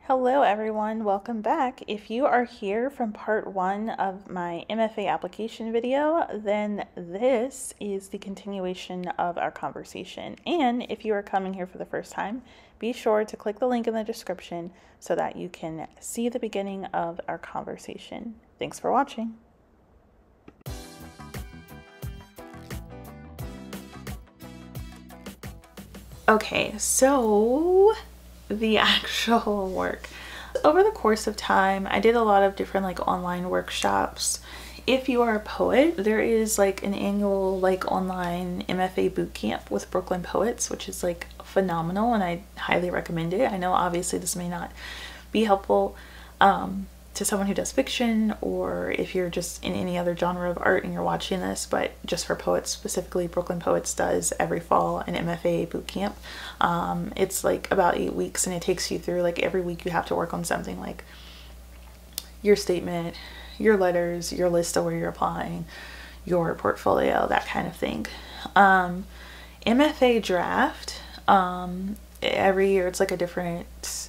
Hello everyone, welcome back. If you are here from part one of my MFA application video, then this is the continuation of our conversation. And if you are coming here for the first time, be sure to click the link in the description so that you can see the beginning of our conversation. Thanks for watching. Okay, so the actual work. Over the course of time, I did a lot of different online workshops. If you are a poet, there is an annual online MFA boot camp with Brooklyn Poets, which is phenomenal, and I highly recommend it. I know obviously this may not be helpful to someone who does fiction, or if you're just in any other genre of art and you're watching this, but just for poets specifically, Brooklyn Poets does every fall an MFA boot camp. It's about 8 weeks, and it takes you through every week you have to work on something like your statement, your letters, your list of where you're applying, your portfolio, that kind of thing. MFA draft, every year it's a different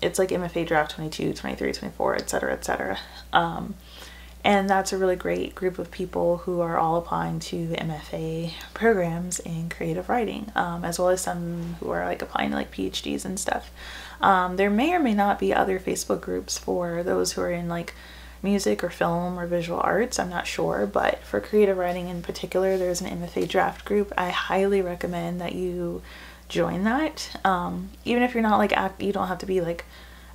it's MFA draft 22, 23, 24, etc., etc. And that's a really great group of people who are all applying to the MFA programs in creative writing, as well as some who are applying to PhDs and stuff. There may or may not be other Facebook groups for those who are in music or film or visual arts. I'm not sure, but for creative writing in particular, there's an MFA draft group. I highly recommend that you join that. Even if you're not you don't have to be a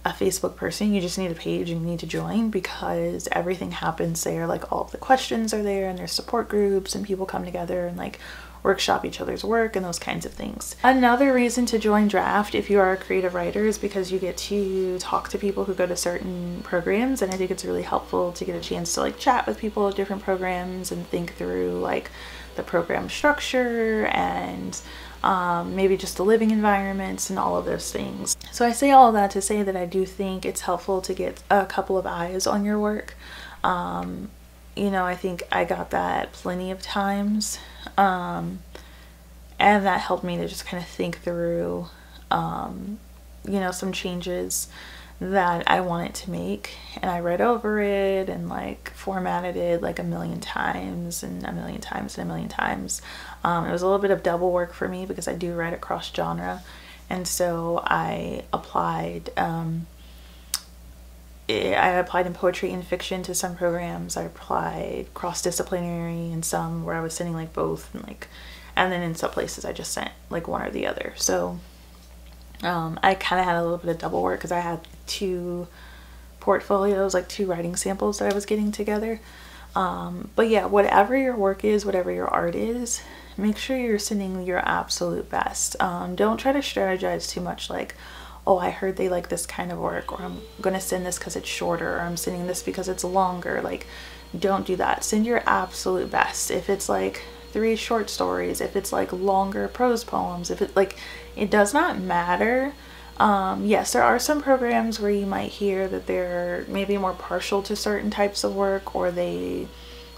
Facebook person, you just need a page and you need to join, because everything happens there. All of the questions are there, and there's support groups and people come together and workshop each other's work and those kinds of things. Another reason to join draft if you are a creative writer is because you get to talk to people who go to certain programs, and I think it's really helpful to get a chance to chat with people at different programs and think through the program structure and maybe just the living environments and all of those things. So I say all of that to say that I do think it's helpful to get a couple of eyes on your work. I think I got that plenty of times, and that helped me to just kind of think through some changes that I wanted to make, and I read over it and formatted it a million times and a million times and a million times. It was a little bit of double work for me because I do write across genre, and so I applied in poetry and fiction to some programs. I applied cross-disciplinary in some where I was sending both, and then in some places I just sent one or the other. So I kind of had a little bit of double work because I had two portfolios, two writing samples that I was getting together. But yeah, whatever your work is, whatever your art is, make sure you're sending your absolute best. Don't try to strategize too much oh, I heard they like this kind of work, or I'm gonna send this because it's shorter, or I'm sending this because it's longer. Don't do that. Send your absolute best. If it's 3 short stories, if it's longer prose poems, if it it does not matter. Yes, there are some programs where you might hear that they're maybe more partial to certain types of work, or they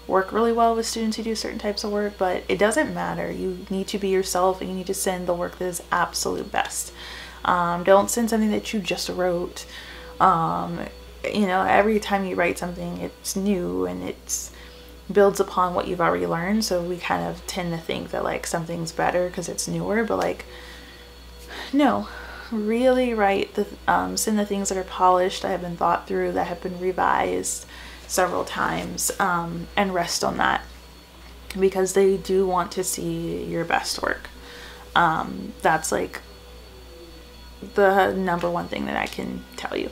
work really well with students who do certain types of work, but it doesn't matter. You need to be yourself, and you need to send the work that is absolute best. Don't send something that you just wrote. Every time you write something, it's new and it's builds upon what you've already learned, so we kind of tend to think that something's better because it's newer, but no, really write send the things that are polished, that have been thought through, that have been revised several times, and rest on that, because they do want to see your best work. That's the number one thing that I can tell you.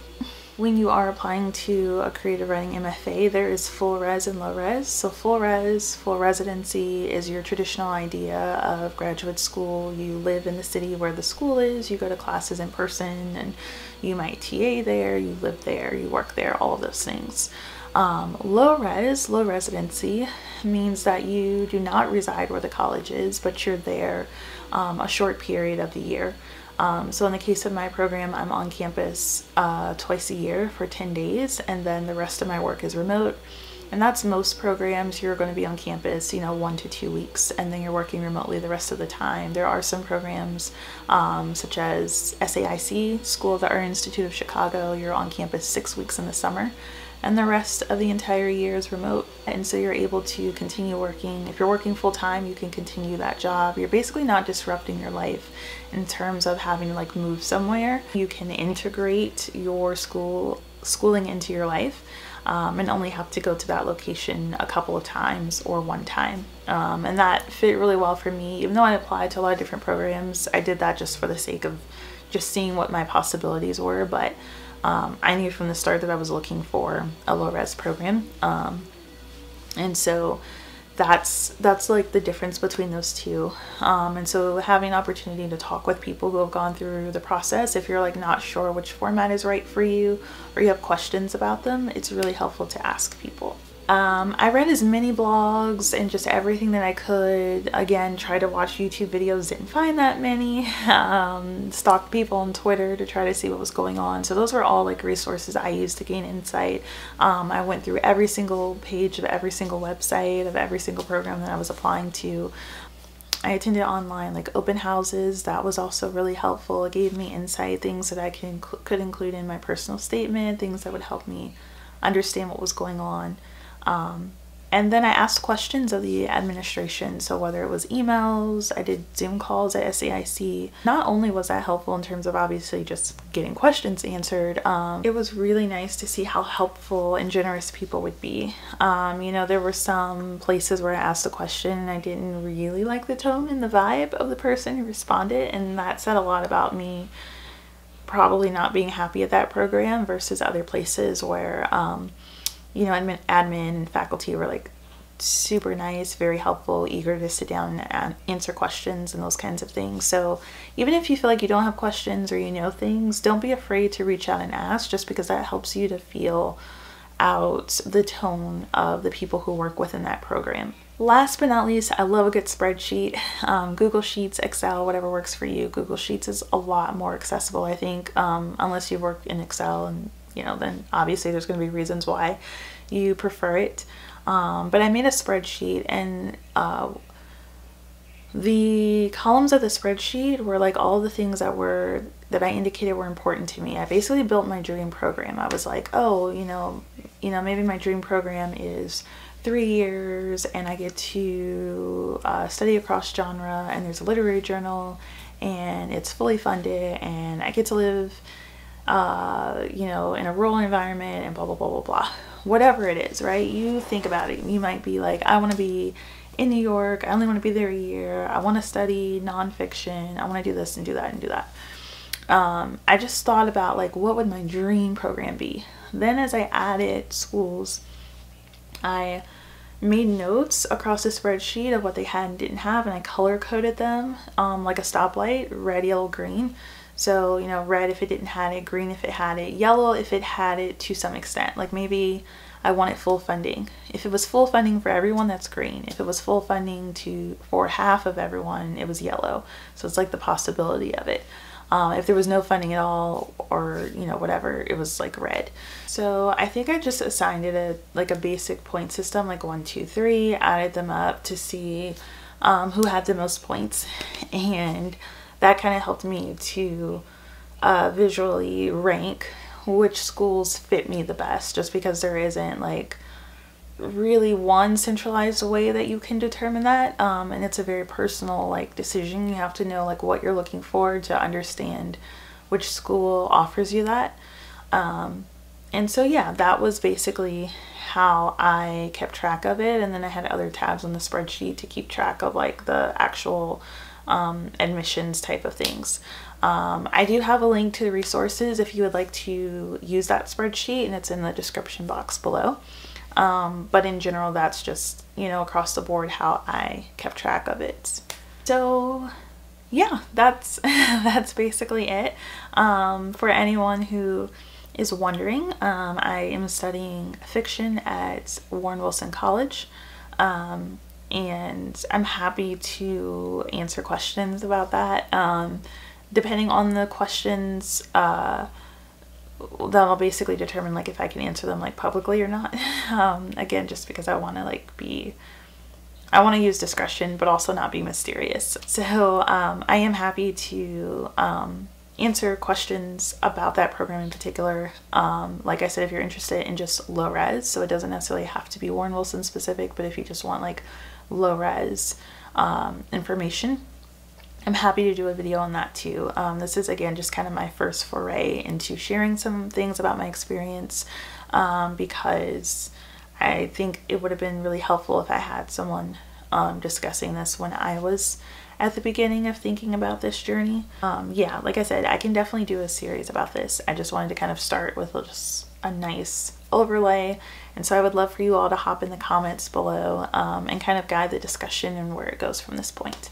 When you are applying to a creative writing MFA, there is full res and low res. So full res, full residency, is your traditional idea of graduate school. You live in the city where the school is, you go to classes in person, and you might TA there, you live there, you work there, all of those things. Low res, low residency, means that you do not reside where the college is, but you're there a short period of the year. So in the case of my program, I'm on campus twice a year for 10 days, and then the rest of my work is remote. And that's most programs. You're going to be on campus, 1 to 2 weeks, and then you're working remotely the rest of the time. There are some programs such as SAIC, School of the Art Institute of Chicago. You're on campus 6 weeks in the summer, and the rest of the entire year is remote. And so you're able to continue working. If you're working full time, you can continue that job. You're basically not disrupting your life in terms of having to like move somewhere. You can integrate your schooling into your life, and only have to go to that location a couple of times or one time. And that fit really well for me. Even though I applied to a lot of different programs, I did that just for the sake of just seeing what my possibilities were. But I knew from the start that I was looking for a low-res program. And so that's like the difference between those two. And so having an opportunity to talk with people who have gone through the process, if you're like not sure which format is right for you or you have questions about them, it's really helpful to ask people. I read as many blogs and just everything that I could. Again, try to watch YouTube videos, didn't find that many. Stalked people on Twitter to try to see what was going on. So those were all like resources I used to gain insight. I went through every single page of every single website of every single program that I was applying to. I attended online like open houses. That was also really helpful. It gave me insight, things that I could include in my personal statement, things that would help me understand what was going on. And then I asked questions of the administration. So whether it was emails, I did Zoom calls at SAIC. Not only was that helpful in terms of obviously just getting questions answered, it was really nice to see how helpful and generous people would be. There were some places where I asked a question and I didn't really like the tone and the vibe of the person who responded, and that said a lot about me probably not being happy at that program versus other places where admin and faculty were like super nice, very helpful, eager to sit down and answer questions and those kinds of things. So even if you feel like you don't have questions or you know things, don't be afraid to reach out and ask, just because that helps you to feel out the tone of the people who work within that program. Last but not least, I love a good spreadsheet. Google Sheets, Excel, whatever works for you. Google Sheets is a lot more accessible, I think, unless you work in Excel, and then obviously there's going to be reasons why you prefer it. But I made a spreadsheet, and the columns of the spreadsheet were like all the things that I indicated were important to me. I basically built my dream program. I was like, oh, maybe my dream program is 3 years and I get to study across genre, and there's a literary journal and it's fully funded, and I get to live in a rural environment, and blah blah blah blah blah. Whatever it is, right? You think about it. You might be like, I want to be in New York, I only want to be there a year, I want to study nonfiction, I want to do this and do that and do that. I just thought about like, what would my dream program be? Then as I added schools, I made notes across the spreadsheet of what they had and didn't have, and I color coded them like a stoplight: red, yellow, green. So, red if it didn't have it, green if it had it, yellow if it had it to some extent. Like maybe I wanted full funding. If it was full funding for everyone, that's green. If it was full funding for half of everyone, it was yellow. So it's like the possibility of it. If there was no funding at all, or whatever, it was like red. So I think I just assigned it a basic point system, like 1, 2, 3, added them up to see who had the most points, and that kind of helped me to visually rank which schools fit me the best, just because there isn't like really one centralized way that you can determine that, and it's a very personal like decision. You have to know like what you're looking for to understand which school offers you that. And so yeah, that was basically how I kept track of it. And then I had other tabs on the spreadsheet to keep track of like the actual admissions type of things. I do have a link to the resources if you would like to use that spreadsheet, and it's in the description box below. But in general, that's just, across the board how I kept track of it. So yeah, that's that's basically it. For anyone who is wondering, I am studying fiction at Warren Wilson College, and I'm happy to answer questions about that. Depending on the questions, that'll basically determine like if I can answer them like publicly or not. Again, just because I want to like I want to use discretion, but also not be mysterious. So I am happy to answer questions about that program in particular. Like I said, if you're interested in just low res, so it doesn't necessarily have to be Warren Wilson specific, but if you just want like low res information, I'm happy to do a video on that too. This is again just kind of my first foray into sharing some things about my experience, because I think it would have been really helpful if I had someone discussing this when I was at the beginning of thinking about this journey. Yeah, like I said, I can definitely do a series about this. I just wanted to kind of start with just a nice overlay, and so I would love for you all to hop in the comments below and kind of guide the discussion and where it goes from this point.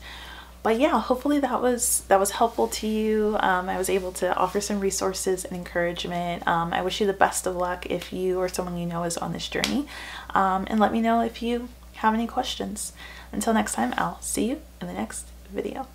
But yeah, hopefully that was helpful to you. I was able to offer some resources and encouragement. I wish you the best of luck if you or someone you know is on this journey. And let me know if you have any questions. Until next time, I'll see you in the next video.